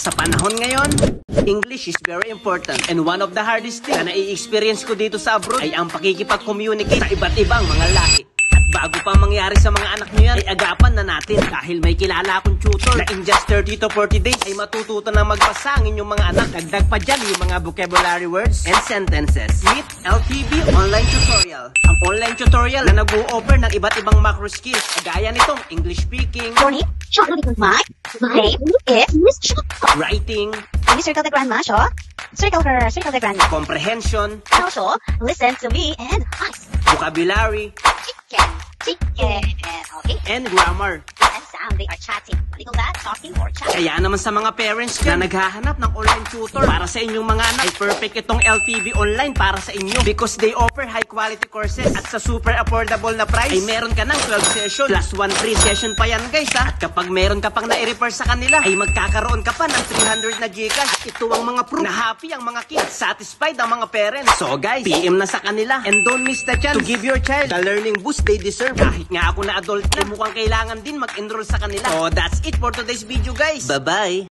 Sa panahon ngayon, English is very important and one of the hardest things na nai-experience ko dito sa abroad ay ang pakikipag-communicate sa iba't ibang mga lahi. At bago pa mangyari sa mga anak nyo yan, ay agapan na natin dahil may kilala akong tutor na in just 30 to 40 days ay matututo na magbasa ang inyong mga anak. Dagdag pa dyan yung mga vocabulary words and sentences. Meet LTV Online Tutorial. Ang online tutorial na nag-o-offer ng iba't ibang macro skills gaya nitong English speaking, Tony, short with my name is Miss Short. writing, Can you circle the grandma, Shaw? Circle her, circle the grandma. comprehension, Now, Shaw, listen to me and ice. vocabulary, Chicken, chicken. Okay, and grammar. and sound, they are chatting. What do you call that? Talking or chatting? Kaya naman sa mga parents na naghahanap ng online tutor para sa inyong mga anak, ay perfect itong LTV Online para sa inyo because they offer high quality courses at sa super affordable na price ay meron ka ng 12 session plus 1 free session pa yan guys ha. At kapag meron ka pang na-refer sa kanila ay magkakaroon ka pa ng 300 na Gcash. At ito ang mga proof na happy ang mga kids, satisfied ang mga parents. So guys, PM na sa kanila and don't miss the chance to give your child the learning boost they deserve. Kahit nga ako na adult na, mukhang kailangan din mag-enroll sa kanila. So that's it for today's video guys. Bye-bye!